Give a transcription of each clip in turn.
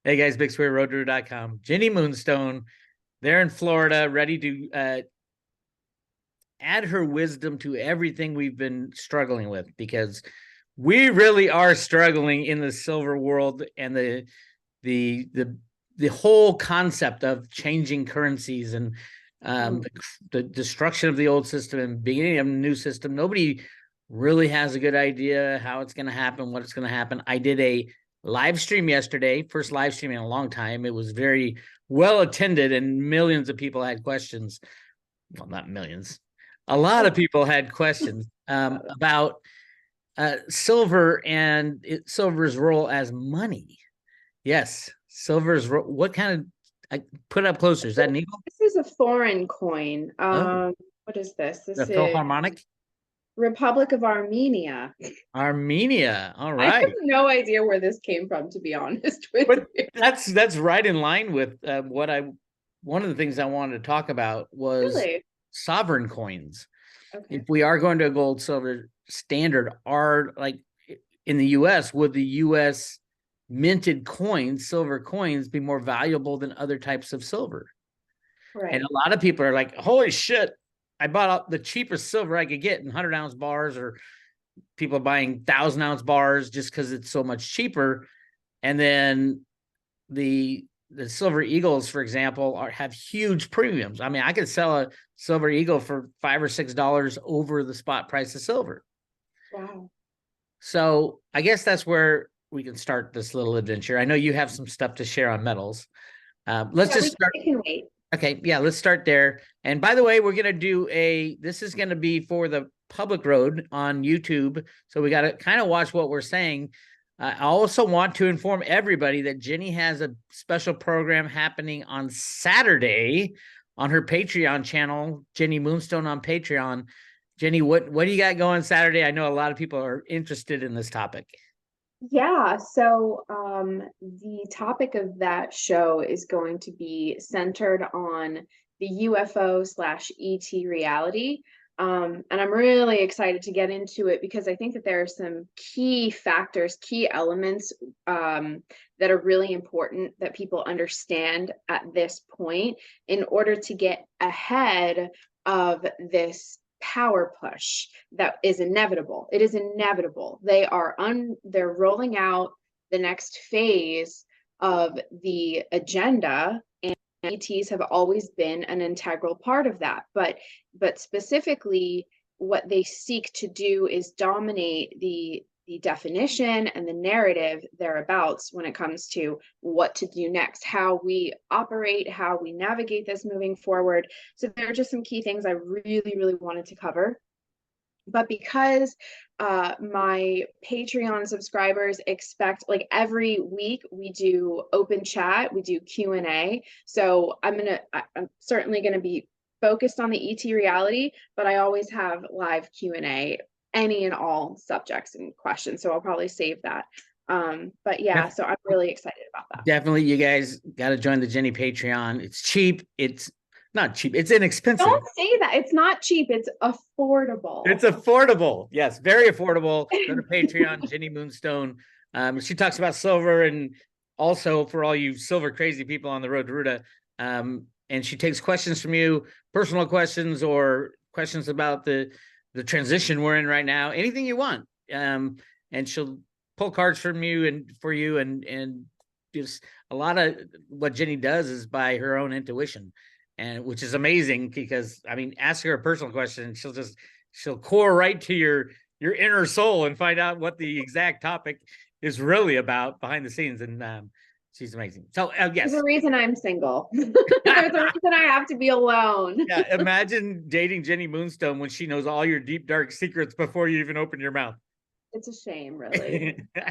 Hey guys, BigSquareRoadRunner.com. Jenny Moonstone, they're in Florida, ready to add her wisdom to everything we've been struggling with, because we really are struggling in the silver world, and the the whole concept of changing currencies and the destruction of the old system and beginning of a new system. Nobody really has a good idea how it's going to happen, what it's going to happen. I did a live stream yesterday, first live stream in a long time. It was very well attended, and millions of people had questions. Well, not millions. A lot of people had questions about silver and silver's role as money. Yes, silver's what kind of? I put it up closer. Is that an eagle? This is a foreign coin. Oh, What is this? the This is Philharmonic. Republic of Armenia. Armenia. All I have right. no idea where this came from, to be honest with But you. that's right in line with what I one of the things I wanted to talk about was Really? sovereign coins. If Okay. we are going to a gold silver standard, are like in the US, would the US minted coins, silver coins, be more valuable than other types of silver? And Right. a lot of people are like, holy shit, I bought the cheapest silver I could get in 100-ounce bars, or people are buying 1,000-ounce bars just because it's so much cheaper. And then the silver eagles, for example, have huge premiums. I mean, I could sell a silver eagle for $5 or $6 over the spot price of silver. Wow. So I guess that's where we can start this little adventure. I know you have some stuff to share on metals. Let's Yeah, just start. we can wait. Okay, yeah, let's start there. And by the way, we're gonna do this is gonna be for the public road on YouTube. So we gotta kind of watch what we're saying. I also want to inform everybody that Jenny has a special program happening on Saturday on her Patreon channel, Jenny Moonstone on Patreon. Jenny, what do you got going Saturday? I know a lot of people are interested in this topic. Yeah, so the topic of that show is going to be centered on the UFO slash ET reality. And I'm really excited to get into it because I think that there are some key factors, key elements that are really important that people understand at this point in order to get ahead of this power push that is inevitable. It is inevitable. They're rolling out the next phase of the agenda, and ETs have always been an integral part of that. But specifically, what they seek to do is dominate the definition and the narrative thereabouts when it comes to what to do next, how we operate, how we navigate this moving forward. So there are just some key things I really, really wanted to cover. But because my Patreon subscribers expect, like, every week we do open chat, we do Q&A. So I'm certainly gonna be focused on the ET reality, but I always have live Q&A, any and all subjects and questions. So I'll probably save that. But yeah, so I'm really excited about that. Definitely, you guys got to join the Jenny Patreon. It's cheap. It's not cheap. It's inexpensive. Don't say that. It's not cheap, it's It's affordable. affordable. Yes, very affordable. Go to Patreon, Jenny Moonstone. She talks about silver, and also for all you silver crazy people on the road to Ruta. And she takes questions from you, personal questions or questions about the transition we're in right now. Anything you want. And she'll pull cards from you and for you, and just a lot of what Jenny does is by her own intuition, and which is amazing, because I mean, ask her a personal question and she'll core right to your inner soul and find out what the exact topic is really about behind the scenes. And she's amazing. So There's yes. a reason I'm single. There's a reason I have to be alone. Yeah, imagine dating Jenny Moonstone when she knows all your deep dark secrets before you even open your mouth. It's a shame, really. So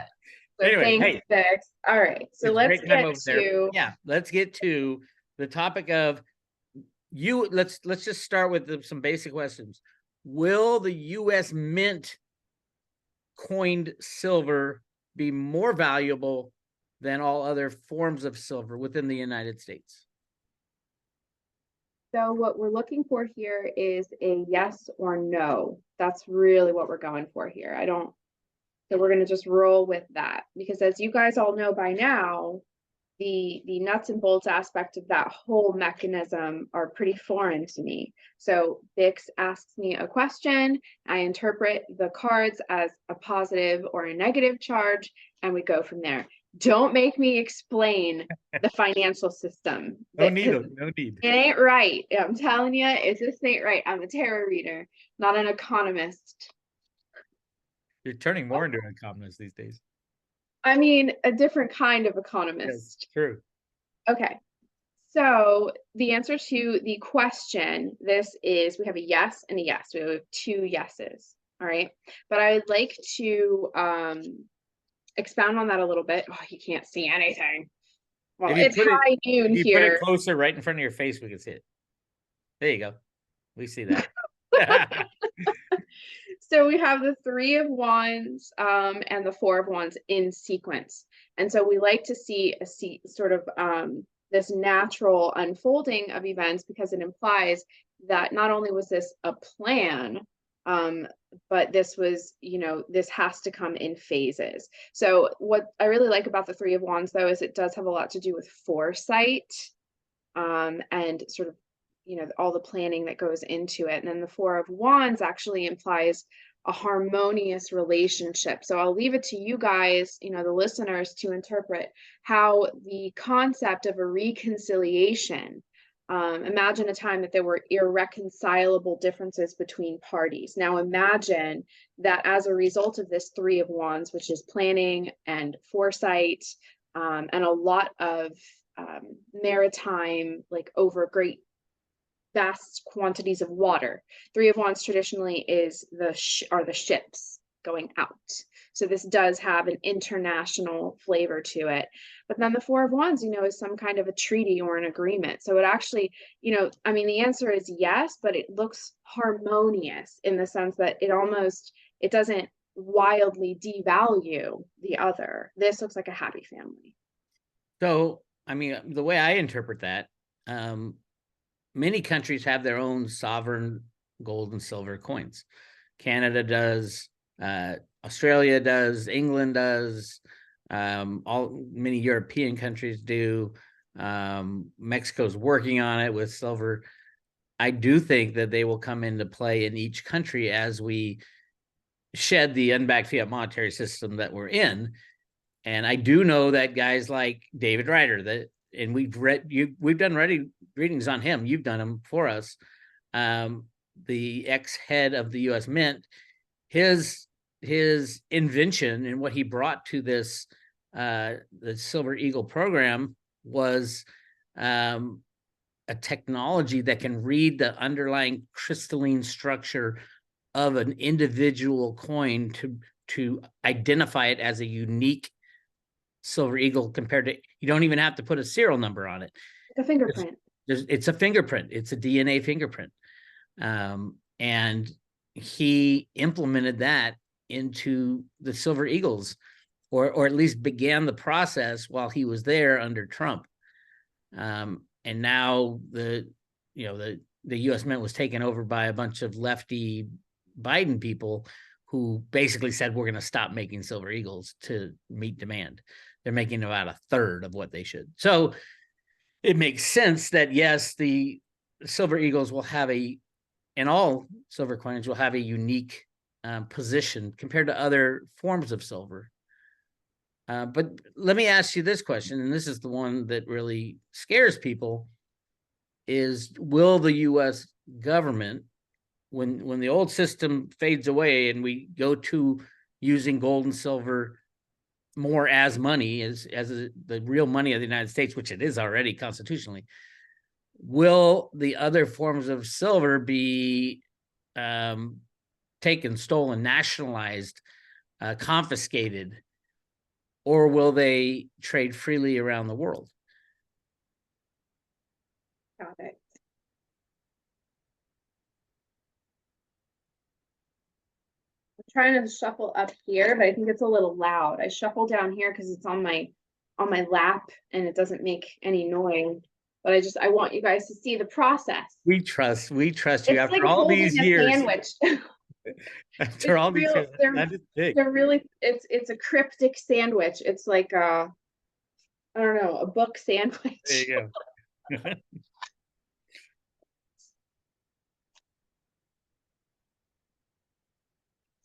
Anyway, thanks, hey, Vix. All right, so it's a let's great time get over there. to. Yeah, let's get to the topic of you. Let's just start with some basic questions. Will the U.S. Mint coined silver be more valuable than all other forms of silver within the United States? So what we're looking for here is a yes or no. That's really what we're going for here. I don't. So we're going to just roll with that because, as you guys all know by now, the nuts and bolts aspect of that whole mechanism are pretty foreign to me. So Bix asks me a question, I interpret the cards as a positive or a negative charge, and we go from there. Don't make me explain the financial system. No need. No need. It ain't right. I'm telling you, it just ain't right. I'm a tarot reader, not an economist. You're turning more into an economist these days. I mean, a different kind of Yes, economist. true. Okay. So the answer to the question, this is, we have a yes and a yes. We have 2 yeses. All right. But I would like to expound on that a little bit. Oh, you can't see anything. Well, If you it's put it, high noon if you put it here. closer, right in front of your face, we can see it. There you go. We see that. So we have the 3 of Wands and the 4 of Wands in sequence. And so we like to see sort of this natural unfolding of events, because it implies that not only was this a plan, but this was, you know, this has to come in phases. So what I really like about the 3 of Wands, though, is it does have a lot to do with foresight, and sort of, you know, all the planning that goes into it. And then the 4 of Wands actually implies a harmonious relationship. So I'll leave it to you guys, you know, the listeners, to interpret how the concept of a reconciliation, imagine a time that there were irreconcilable differences between parties. Now imagine that as a result of this 3 of Wands, which is planning and foresight, and a lot of maritime, like over great vast quantities of water. 3 of Wands traditionally is the ships going out. So this does have an international flavor to it. But then the 4 of Wands, you know, is some kind of a treaty or an agreement. So it actually, you know, I mean, the answer is yes, but it looks harmonious in the sense that it doesn't wildly devalue the other. This looks like a happy family. So, I mean, the way I interpret that, many countries have their own sovereign gold and silver coins. Canada does, Australia does, England does, many European countries do. Mexico's working on it with silver. I do think that they will come into play in each country as we shed the unbacked fiat monetary system that we're in. And I do know that guys like David Ryder, and we've done readings on him. You've done them for us. The ex-head of the U.S. Mint, his invention and what he brought to this the Silver Eagle program was a technology that can read the underlying crystalline structure of an individual coin to identify it as a unique Silver Eagle, compared to, you don't even have to put a serial number on it. Like a fingerprint. It's a fingerprint. It's a DNA fingerprint. And he implemented that into the Silver Eagles, or at least began the process while he was there under Trump. And now the U.S. Mint was taken over by a bunch of lefty Biden people who basically said, we're going to stop making Silver Eagles to meet demand. They're making about a third of what they should. So it makes sense that, yes, the Silver Eagles will have and all silver coins will have a unique position compared to other forms of silver. But let me ask you this question, and this is the one that really scares people, is will the U.S. government, when the old system fades away and we go to using gold and silver more as money, as the real money of the United States, which it is already constitutionally, will the other forms of silver be taken, stolen, nationalized, confiscated, or will they trade freely around the world? Got it. Trying to shuffle up here, but I think it's a little loud. I shuffle down here because it's on my lap and it doesn't make any noise. But I want you guys to see the process. We trust you It's after like all holding these a years. sandwich. After all these years, that is big. They're really, it's a cryptic sandwich. It's like I don't know, a book There sandwich. you go.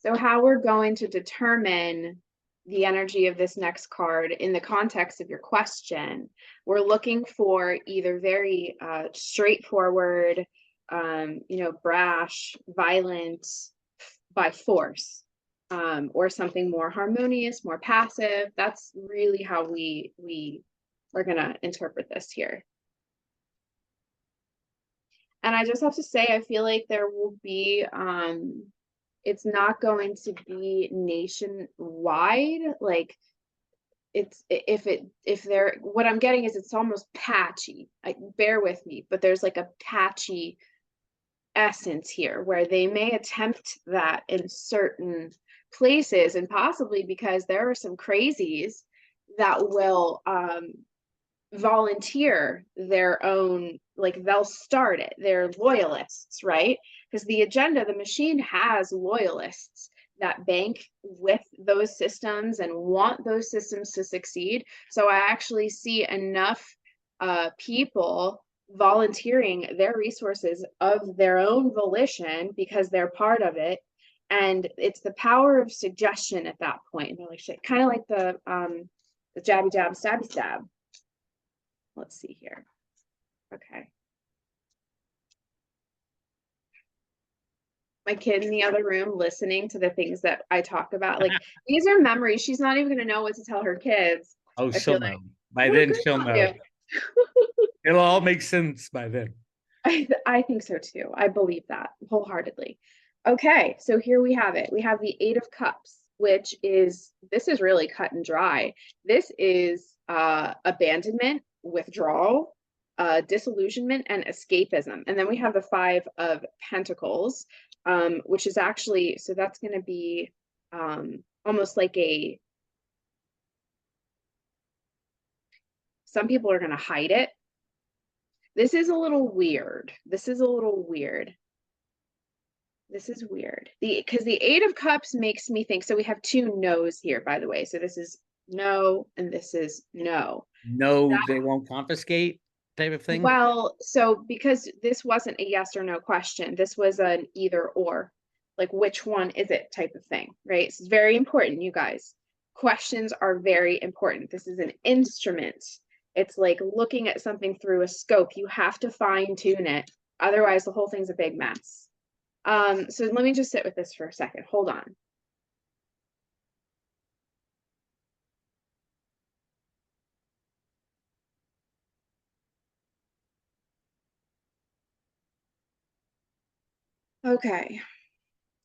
So how we're going to determine the energy of this next card in the context of your question, we're looking for either very straightforward, brash, violent, by force, or something more harmonious, more passive. That's really how we are gonna interpret this here. And I just have to say, I feel like there will be it's not going to be nationwide. Like if they're what I'm getting is it's almost patchy. Bear with me, but there's like a patchy essence here where they may attempt that in certain places, and possibly because there are some crazies that will volunteer their own, like they'll start it, they're loyalists, right? Because the agenda, the machine has loyalists that bank with those systems and want those systems to succeed. So I actually see enough people volunteering their resources of their own volition because they're part of it. And it's the power of suggestion at that point. And they're like shit, kind of like the jabby jab stabby stab. Let's see here. Okay. My kid in the other room listening to the things that I talk about. Like, these are memories. She's not even going to know what to tell her kids. Oh, I feel she'll know. like, By what a then, good she'll on know. you. It'll all make sense by then. I think so too. I believe that wholeheartedly. Okay, so here we have it. We have the Eight of Cups, which is, this is really cut and dry. This is abandonment, withdrawal, disillusionment, and escapism. And then we have the Five of Pentacles, which is actually, so that's going to be almost like a, some people are going to hide it. This is a little weird. This is a little weird. This is weird. Because the Eight of Cups makes me think, so we have two no's here, by the way. So this is no, and this is no. No, they won't confiscate type of thing. Well, so because this wasn't a yes or no question, this was an either or, like which one is it type of thing, right? It's very important, you guys. Questions are very important. This is an instrument. It's like looking at something through a scope. You have to fine tune it. Otherwise, the whole thing's a big mess. So let me just sit with this for a second. Hold on. Okay.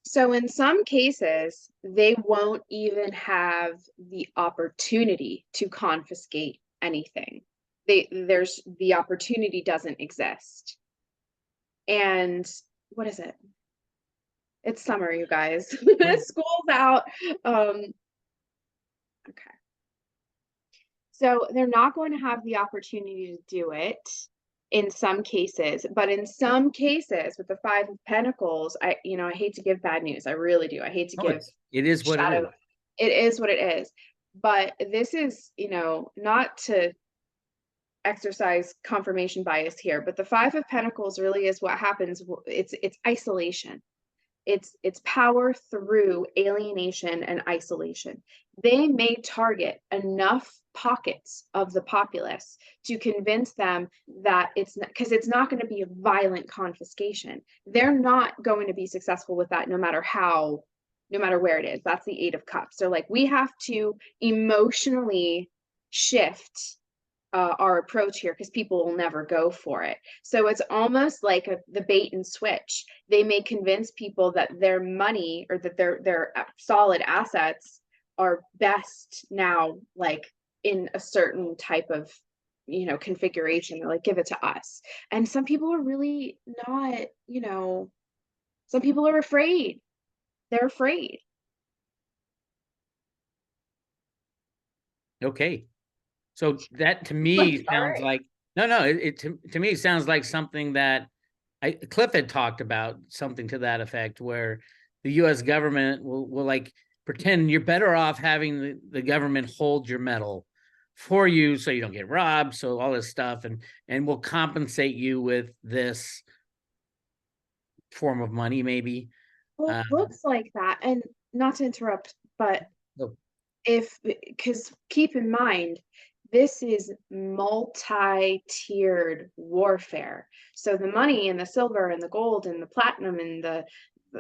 So in some cases, they won't even have the opportunity to confiscate anything. There's the opportunity doesn't exist. And what is it? It's summer, you guys. School's out. Okay. So they're not going to have the opportunity to do it in some cases, but in some cases with the Five of Pentacles, I hate to give bad news. I really do. I hate to Oh, give it is what it is. shadow. It is what it is. But this is, not to exercise confirmation bias here, but the Five of Pentacles really is what happens. It's isolation. It's power through alienation and isolation. They may target enough pockets of the populace to convince them that it's not, because it's not going to be a violent confiscation. They're not going to be successful with that, no matter where it is. That's the Eight of Cups. So like we have to emotionally shift our approach here because people will never go for it. So it's almost like the bait and switch. They may convince people that their money or that their solid assets are best now, like in a certain type of configuration. They're like, give it to us. And some people are really not, some people are afraid. They're afraid. Okay. So that to me sounds Right. like no. It to me sounds like something that Cliff had talked about, something to that effect, where the U.S. government will like pretend you're better off having the government hold your metal, for you so you don't get robbed, so all this stuff, and we'll compensate you with this form of money, maybe. Well, it Um, looks like that. And not to interrupt, but so, because keep in mind, this is multi-tiered warfare. So the money and the silver and the gold and the platinum and the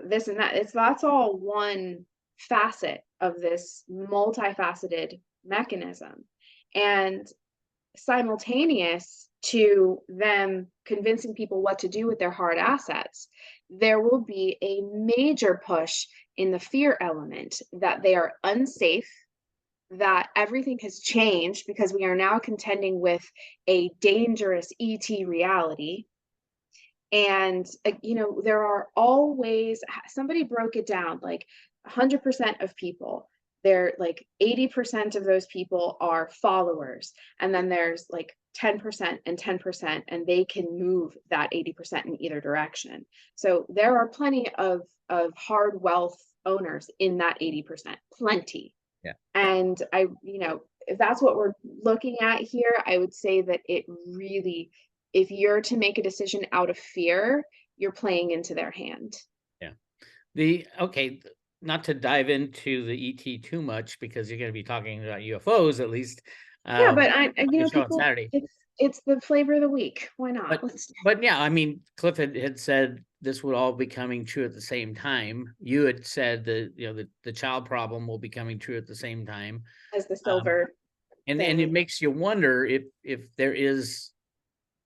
this and that, that's all one facet of this multifaceted mechanism. And simultaneous to them convincing people what to do with their hard assets, there will be a major push in the fear element that they are unsafe, that everything has changed because we are now contending with a dangerous ET reality. And, there are always, somebody broke it down like 100% of people, they're like 80% of those people are followers. And then there's like 10% and 10%, and they can move that 80% in either direction. So there are plenty of hard wealth owners in that 80%, plenty. yeah. And if that's what we're looking at here, I would say that it really, if you're to make a decision out of fear, you're playing into their hand. Yeah. Okay, not to dive into the ET too much because you're going to be talking about UFOs at least. Yeah, Um, but on your show on people, Saturday. it's the flavor of the week. Why not? But Let's. but yeah, I mean, Cliff had said this would all be coming true at the same time. You had said that the child problem will be coming true at the same time. As the Um, silver and it thing. makes you wonder if there is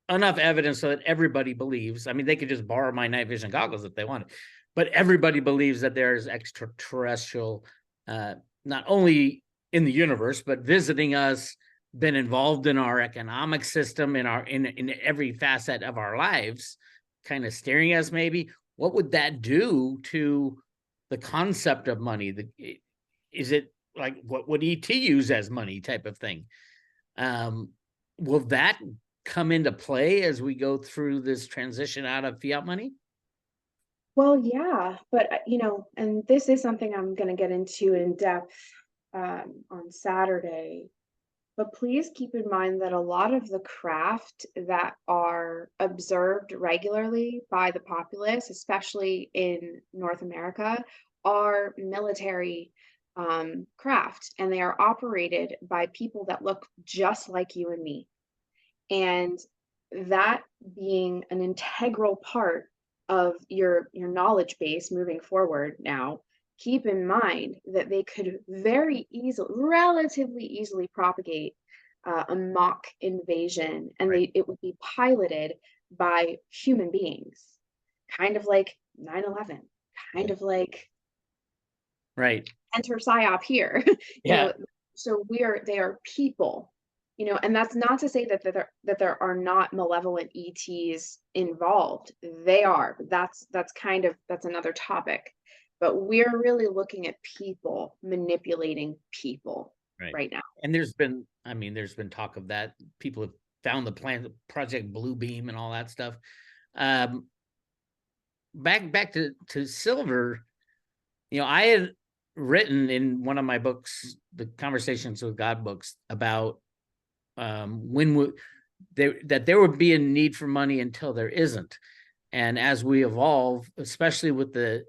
enough evidence so that everybody believes. I mean, they could just borrow my night vision goggles if they wanted, but everybody believes that there's extraterrestrial, not only in the universe but visiting us, been involved in our economic system, in every facet of our lives, kind of steering us. Maybe what would that do to the concept of money? Is it like what would ET use as money type of thing? Um, will that come into play as we go through this transition out of fiat money? Well, yeah, but and this is something I'm going to get into in depth on Saturday. But please keep in mind that a lot of the craft that are observed regularly by the populace, especially in North America, are military craft, and they are operated by people that look just like you and me. And that being an integral part of your knowledge base moving forward now, keep in mind that they could very easily, relatively easily propagate a mock invasion, and Right. it would be piloted by human beings, kind of like 9/11, kind of like Right. enter psyop here. you Yeah. know so they are people, and that's not to say that there are not malevolent ETs involved. They are, but that's another topic. But we're really looking at people manipulating people Right. right now. And there's been talk of that. People have found the plan, Project Blue Beam, and all that stuff. Um, back to silver. I had written in one of my books, the Conversations with God books, about when there would be a need for money until there isn't, and as we evolve, especially with the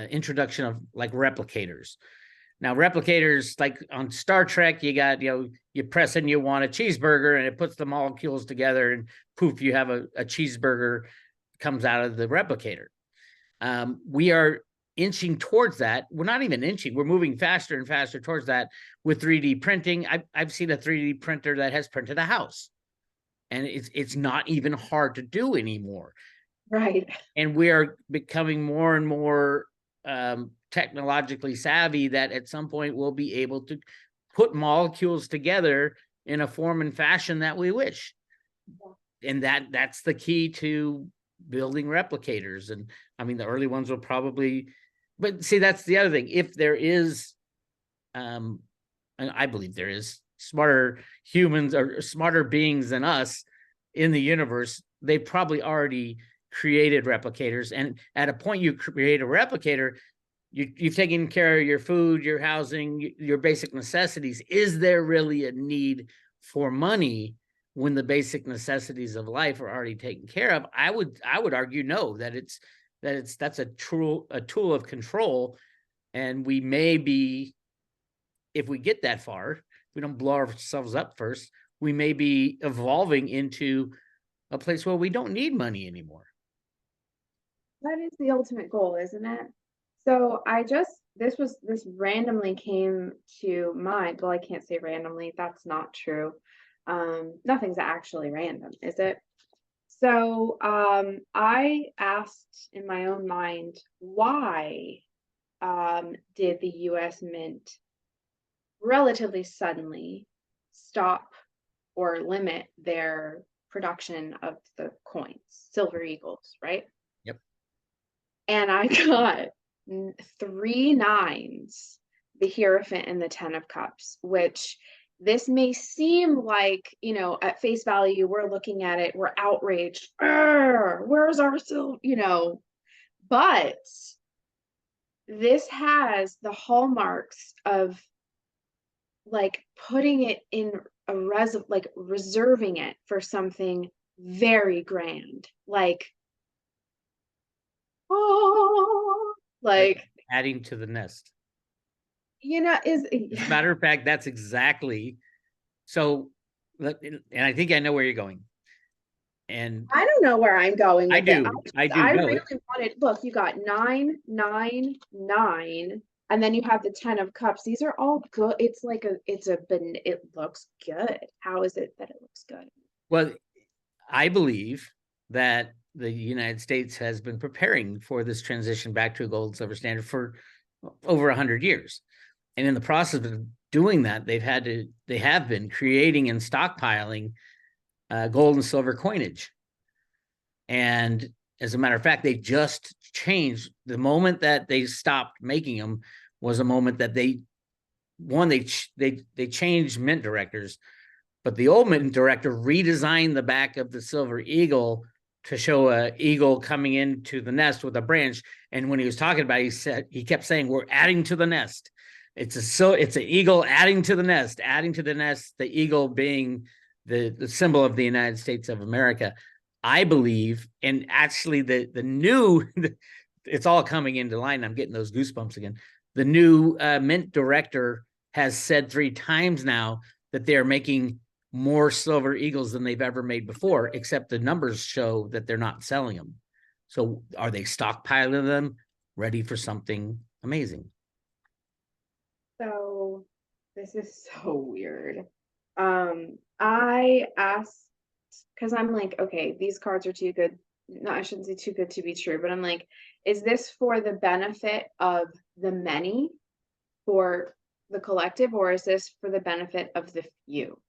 introduction of like replicators. Now, replicators, like on Star Trek, you got, you press and you want a cheeseburger and it puts the molecules together and poof, you have a cheeseburger comes out of the replicator. We are inching towards that. We're not even inching. We're moving faster and faster towards that with 3D printing. I've seen a 3D printer that has printed a house, and it's not even hard to do anymore. Right. And we are becoming more and more technologically savvy that at some point we'll be able to put molecules together in a form and fashion that we wish. And that's the key to building replicators. And I mean, the early ones will probably, but see, that's the other thing. If there is, and I believe there is, smarter humans or smarter beings than us in the universe, they probably already created replicators. And at a point you create a replicator, you've taken care of your food, your housing, your basic necessities. Is there really a need for money when the basic necessities of life are already taken care of? I would argue no, that's a tool of control. And we may be, if we get that far, if we don't blow ourselves up first, we may be evolving into a place where we don't need money anymore. That is the ultimate goal, isn't it? So this randomly came to mind. Well, I can't say randomly, that's not true. Nothing's actually random, is it? So I asked in my own mind, why did the US Mint relatively suddenly stop or limit their production of the coins, silver eagles, right? Yep. And I got 3 9s, the Hierophant and the Ten of Cups, which this may seem like, at face value, we're looking at it, we're outraged. Where's our silver, but this has the hallmarks of like putting it in a like reserving it for something very grand, like oh, like adding to the nest. is As a matter of fact, that's exactly so. And I think I know where you're going. And I don't know where I'm going with it. I do I know really it. wanted, look, you got 9 9 9, and then you have the Ten of Cups. These are all good. It's like it looks good. How is it that it looks good? Well, I believe that the United States has been preparing for this transition back to a gold and silver standard for over 100 years. And in the process of doing that, they have been creating and stockpiling gold and silver coinage. And as a matter of fact, they just changed. The moment that they stopped making them was a moment that they changed mint directors, but the old mint director redesigned the back of the silver eagle to show a eagle coming into the nest with a branch. And when he was talking about it, he kept saying, "We're adding to the nest." It's an eagle adding to the nest, the eagle being the symbol of the United States of America. I believe, and actually the new, it's all coming into line. I'm getting those goosebumps again. The new mint director has said 3 times now that they're making more silver eagles than they've ever made before, except the numbers show that they're not selling them. So are they stockpiling them, ready for something amazing? So this is so weird. I asked because I'm like, okay, these cards are too good. No, I shouldn't say too good to be true, but I'm like, is this for the benefit of the many, for the collective, or is this for the benefit of the few?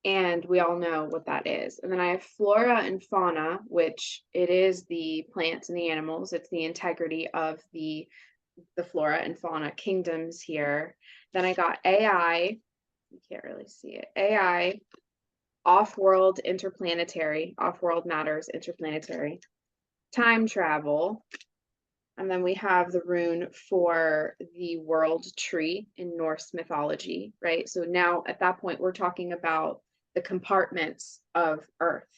And we all know what that is. And then I have flora and fauna, which it is the plants and the animals. It's the integrity of the flora and fauna kingdoms here. Then I got AI. You can't really see it. AI, off-world interplanetary, off-world matters interplanetary, time travel. And then we have the rune for the world tree in Norse mythology, right? So now at that point, we're talking about the compartments of Earth.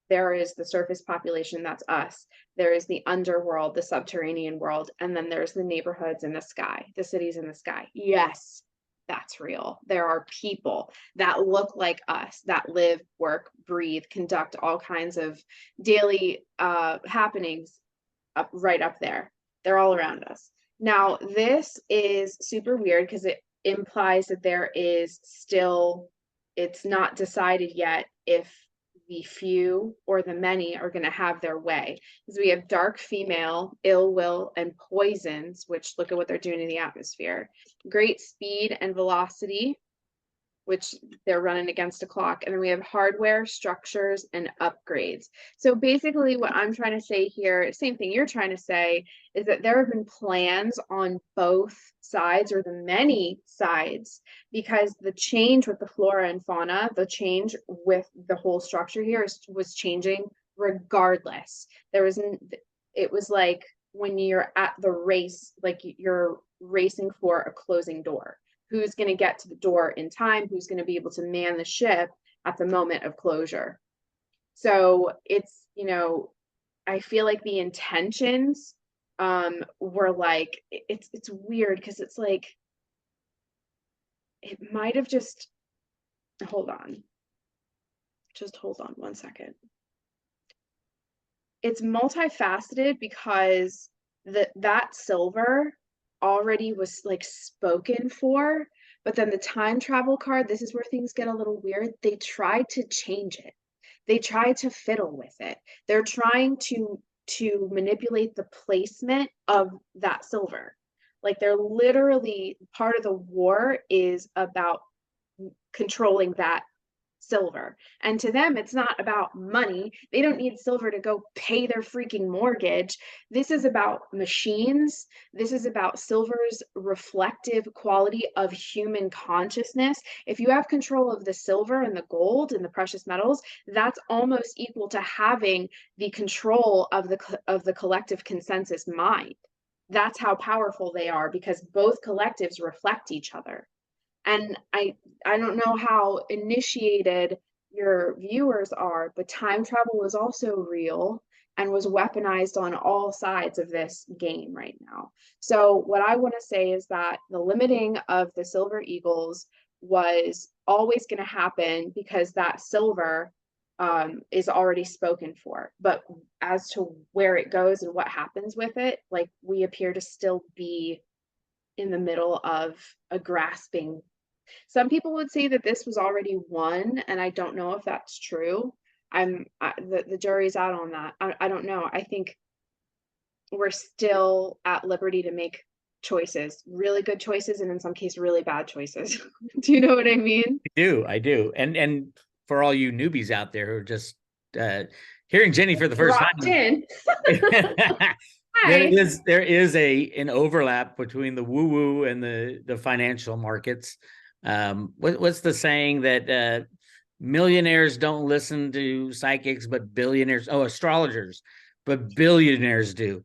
There is the surface population, that's us. There is the underworld, the subterranean world, and then there's the neighborhoods in the sky, the cities in the sky. Yes, that's real. There are people that look like us, that live, work, breathe, conduct all kinds of daily happenings right up there. They're all around us. Now, this is super weird because it implies that there is still, it's not decided yet if the few or the many are going to have their way. Because we have dark female, ill will, and poisons, which look at what they're doing in the atmosphere. Great speed and velocity, which they're running against a clock. And then we have hardware, structures, and upgrades. So basically what I'm trying to say here, same thing you're trying to say, is that there have been plans on both sides, or the many sides, because the change with the flora and fauna, the change with the whole structure here was changing regardless. It was like when you're at the race, like you're racing for a closing door. Who's going to get to the door in time? Who's going to be able to man the ship at the moment of closure? So it's, I feel like the intentions were like, it's weird because it's like it might have just, hold on. Just hold on one second. It's multifaceted because that silver already was like spoken for, but then the time travel card, this is where things get a little weird. They tried to change it. They tried to fiddle with it. They're trying to manipulate the placement of that silver. Like they're literally, part of the war is about controlling that silver. And to them, it's not about money. They don't need silver to go pay their freaking mortgage. This is about machines. This is about silver's reflective quality of human consciousness. If you have control of the silver and the gold and the precious metals, that's almost equal to having the control of the collective consensus mind. That's how powerful they are, because both collectives reflect each other. And I don't know how initiated your viewers are, but time travel is also real and was weaponized on all sides of this game right now. So what I want to say is that the limiting of the Silver Eagles was always going to happen because that silver is already spoken for. But as to where it goes and what happens with it, like we appear to still be in the middle of a grasping. Some people would say that this was already won, and I don't know if that's true. The jury's out on that. I don't know. I think we're still at liberty to make choices, really good choices, and in some cases, really bad choices. Do you know what I mean? I do. And for all you newbies out there who are just hearing Jenny for the first Dropped time, in. there Hi. is an overlap between the woo-woo and the financial markets. What's the saying that millionaires don't listen to psychics, but astrologers, but billionaires do.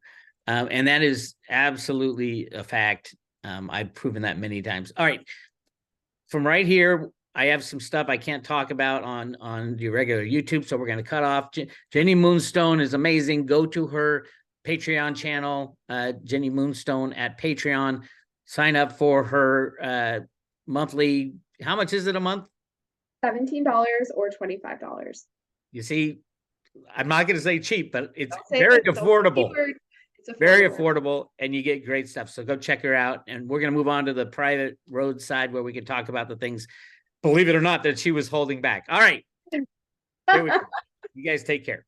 And that is absolutely a fact. I've proven that many times. All right. From right here, I have some stuff I can't talk about on the regular YouTube, so we're going to cut off. Jenny Moonstone is amazing. Go to her Patreon channel, Jenny Moonstone at Patreon. Sign up for her monthly. How much is it a month? $17 or $25. You see, I'm not going to say cheap, but it's Don't say very it. Don't affordable. It's affordable. Very affordable, and you get great stuff. So go check her out. And we're going to move on to the private road side where we can talk about the things, believe it or not, that she was holding back. All right. Here we go. You guys take care.